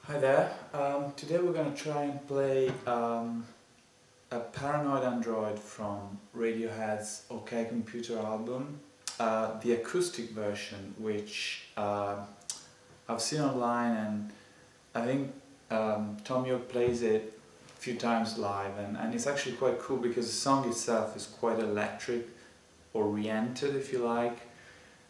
Hi there. Today we're going to try and play a Paranoid Android from Radiohead's OK Computer album, the acoustic version, which I've seen online, and I think Tom York plays it a few times live, and it's actually quite cool because the song itself is quite electric, oriented if you like,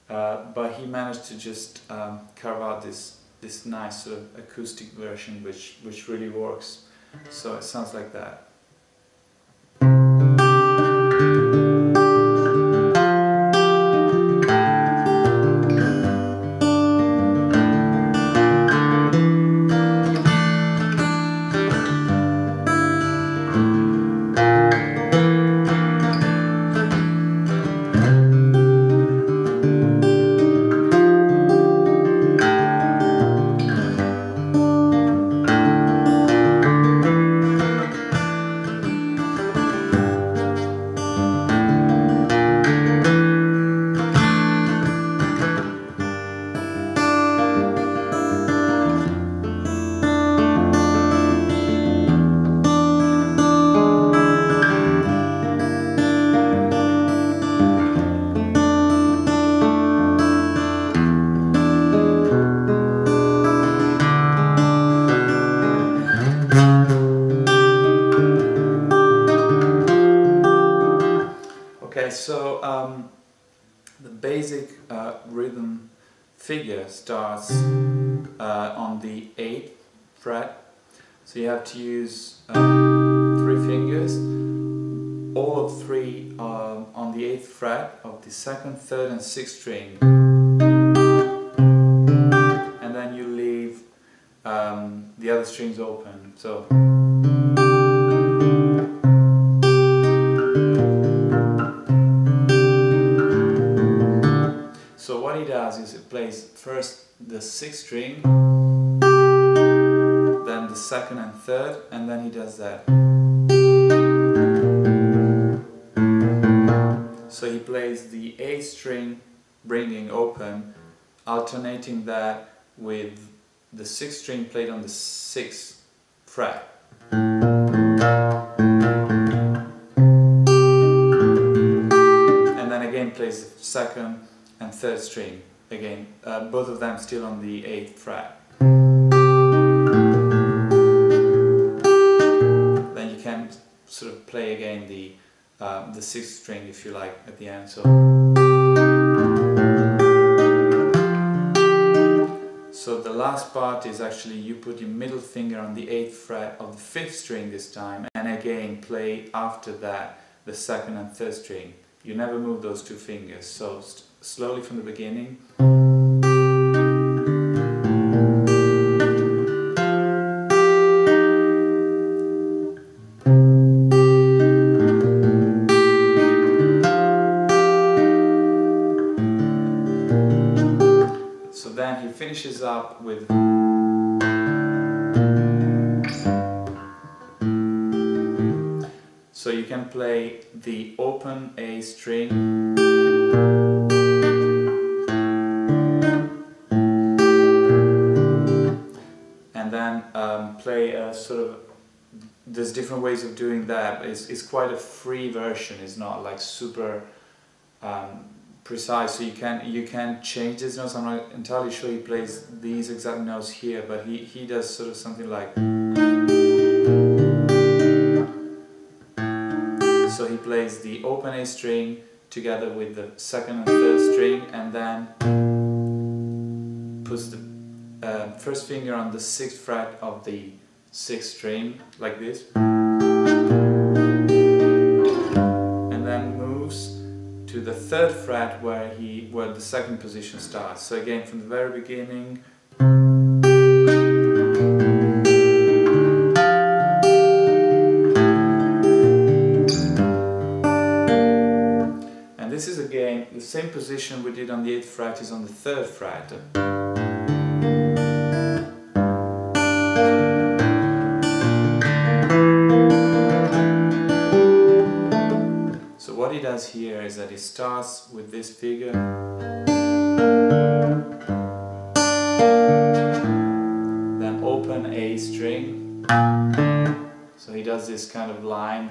but he managed to just carve out this nice sort of acoustic version which really works. So it sounds like that. Okay, so the basic rhythm figure starts on the 8th fret, so you have to use 3 fingers, all of 3 on the 8th fret of the 2nd, 3rd and 6th string, and then you leave the other strings open. So what he does is he plays first the 6th string, then the 2nd and 3rd, and then he does that. So he plays the 8th string bringing open, alternating that with the 6th string played on the 6th fret. And then again plays the 2nd and 3rd string, again, both of them still on the 8th fret. Then you can sort of play again the 6th string if you like at the end. So the last part is actually you put your middle finger on the 8th fret of the 5th string this time, and again play after that the 2nd and 3rd string. You never move those 2 fingers, so slowly from the beginning. So then he finishes up with so you can play the open A string, and then play a sort of, there's different ways of doing that. It's quite a free version, it's not like super precise, so you can change these notes. I'm not entirely sure he plays these exact notes here, but he does sort of something like, so he plays the open A string together with the 2nd and 3rd string, and then puts the 1st finger on the 6th fret of the 6th string, like this, and then moves to the 3rd fret where the 2nd position starts. So again, from the very beginning, and this is again the same position we did on the 8th fret is on the 3rd fret. So what he does here is that he starts with this figure, then open open A string. So he does this kind of line.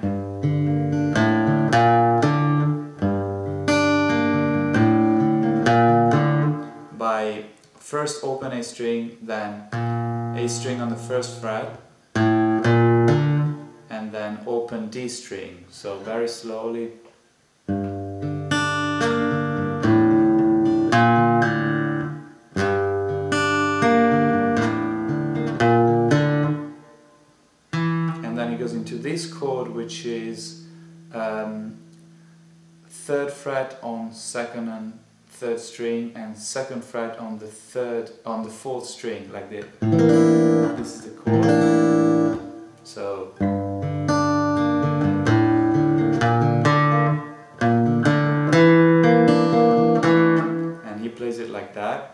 By first open A string, then A string on the first fret, and then open D string. So very slowly. And then he goes into this chord, which is 3rd fret on 2nd and 3rd string, and 2nd fret on the 4th string, like this. This is the chord. So and he plays it like that.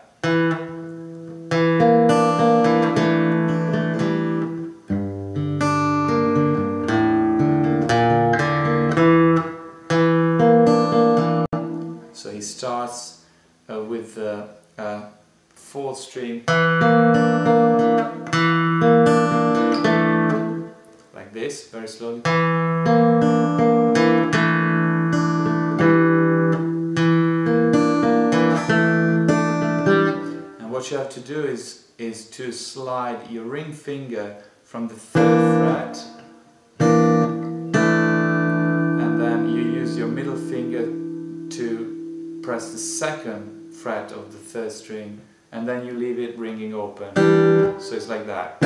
So he starts with the 4th string, like this, very slowly. And what you have to do is to slide your ring finger from the 3rd fret, and then you use your middle finger to press the 2nd fret of the 3rd string, and then you leave it ringing open. So it's like that.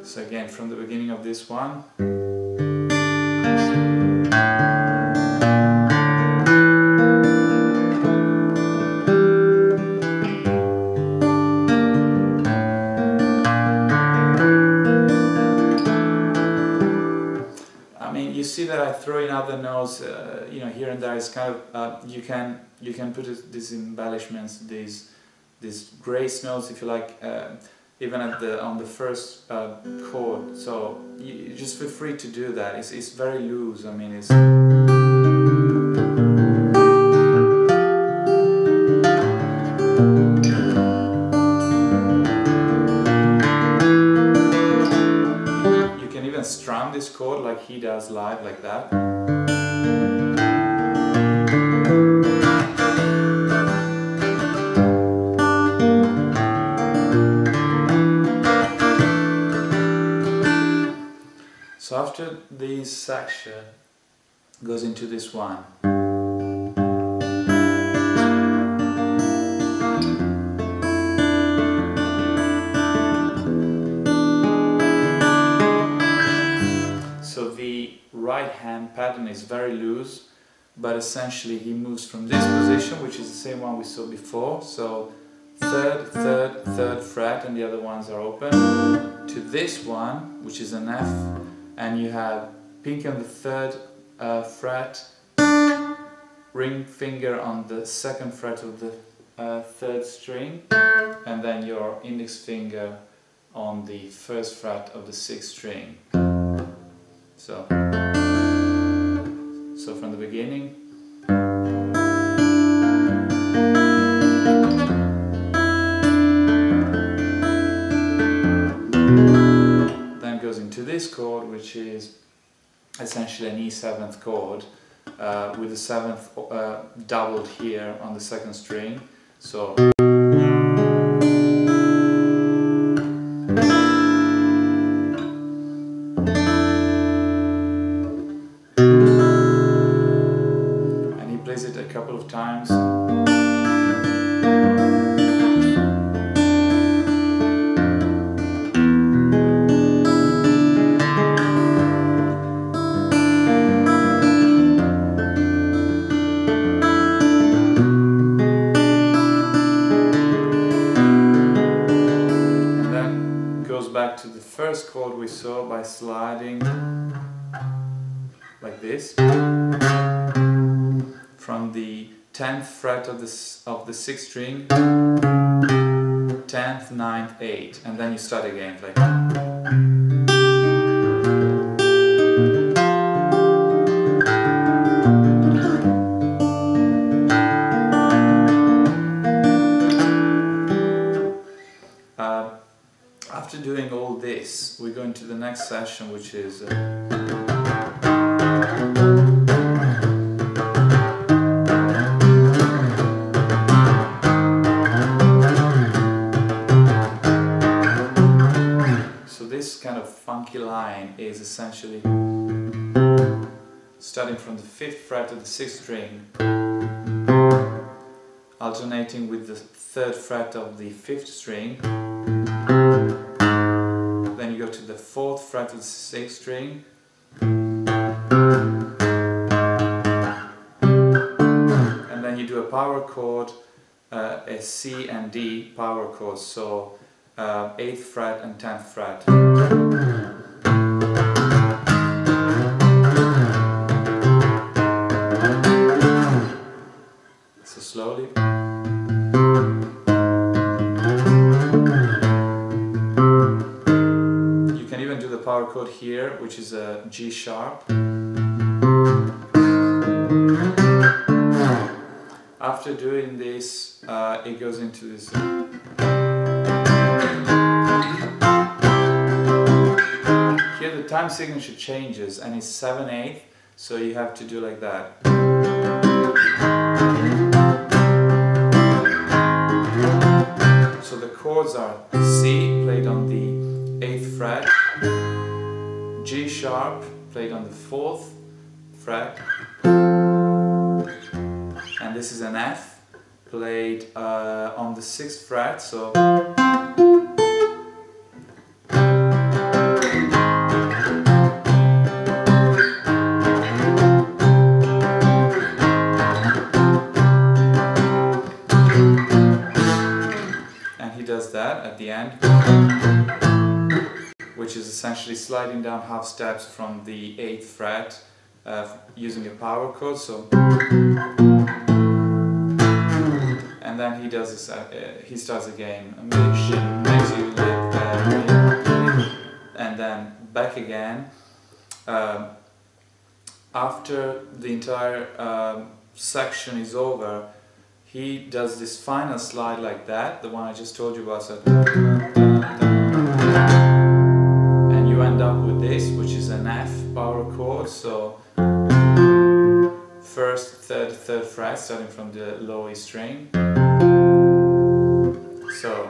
So again, from the beginning of this one. You see that I throw in other notes, you know, here and there. It's kind of you can put these embellishments, these grace notes, if you like, even at on the first chord. So you just feel free to do that. It's very loose. I mean, it's. Strum this chord like he does live, like that. So after this section goes into this one. Right hand pattern is very loose, but essentially he moves from this position, which is the same one we saw before, so 3rd, 3rd, 3rd fret, and the other ones are open, to this one, which is an F, and you have pinky on the 3rd fret, ring finger on the 2nd fret of the 3rd string, and then your index finger on the 1st fret of the 6th string. So from the beginning. Then goes into this chord, which is essentially an E7th chord with the 7th doubled here on the 2nd string. So it a couple of times. And then goes back to the first chord we saw by sliding like this. From the 10th fret of the 6th string 10th, 9th, 8th, and then you start again like. After doing all this, we go into the next session, which is so this kind of funky line is essentially starting from the 5th fret of the 6th string, alternating with the 3rd fret of the 5th string. Then you go to the 4th fret of the 6th string, and then you do a power chord, a C and D power chord, so 8th fret and 10th fret. So slowly. Power chord here, which is a G sharp. After doing this, it goes into this. Here the time signature changes and it's 7/8, so you have to do like that. So the chords are C played on the 8th fret, G sharp played on the 4th fret, and this is an F played on the 6th fret, so and he does that at the end, which is essentially sliding down half steps from the 8th fret using a power chord. So, and then he does this. He starts again. Ambition makes you live better, and then back again. After the entire section is over, he does this final slide like that, the one I just told you about. So, end up with this, which is an F power chord, so 1st, 3rd, 3rd fret, starting from the low E string. So,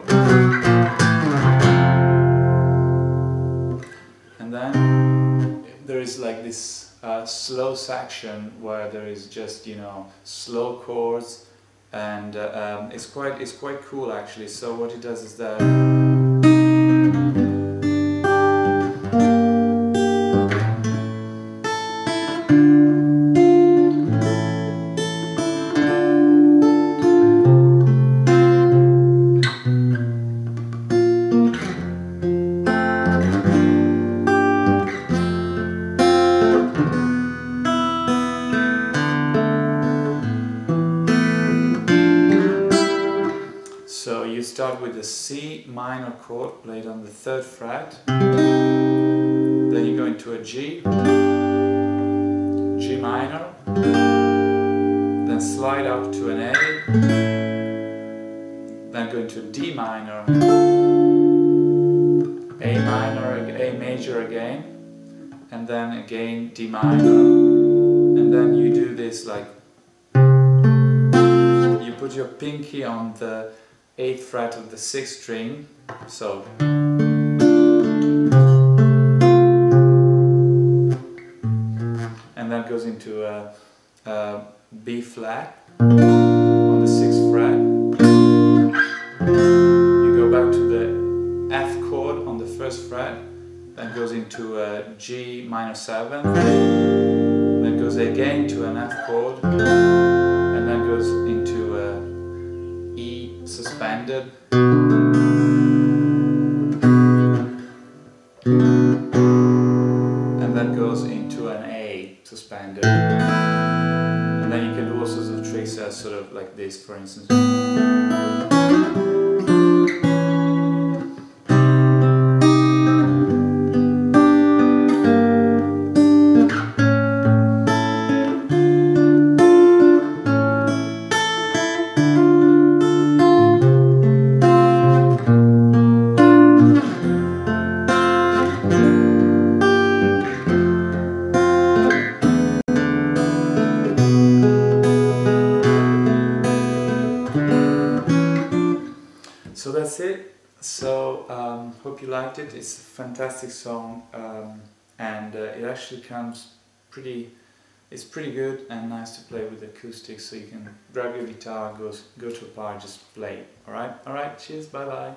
and then there is like this slow section where there is just, you know, slow chords, and it's quite cool actually. So what he does is that you start with the C minor chord played on the 3rd fret, then you go into a G, G minor, then slide up to an A, then go into D minor, A minor, A major again, and then again D minor, and then you do this like, you put your pinky on the 8th fret of the 6th string, so and then goes into a B flat on the 6th fret. You go back to the F chord on the 1st fret, then goes into a G minor 7th, then goes again to an F chord, and then goes into a E suspended, and then goes into an A suspended, and then you can do all sorts of tricks as sort of like this, for instance. that's it. So hope you liked it. It's a fantastic song, and it actually comes it's pretty good and nice to play with acoustic, so you can grab your guitar, go to a bar, just play. Alright, cheers, bye bye.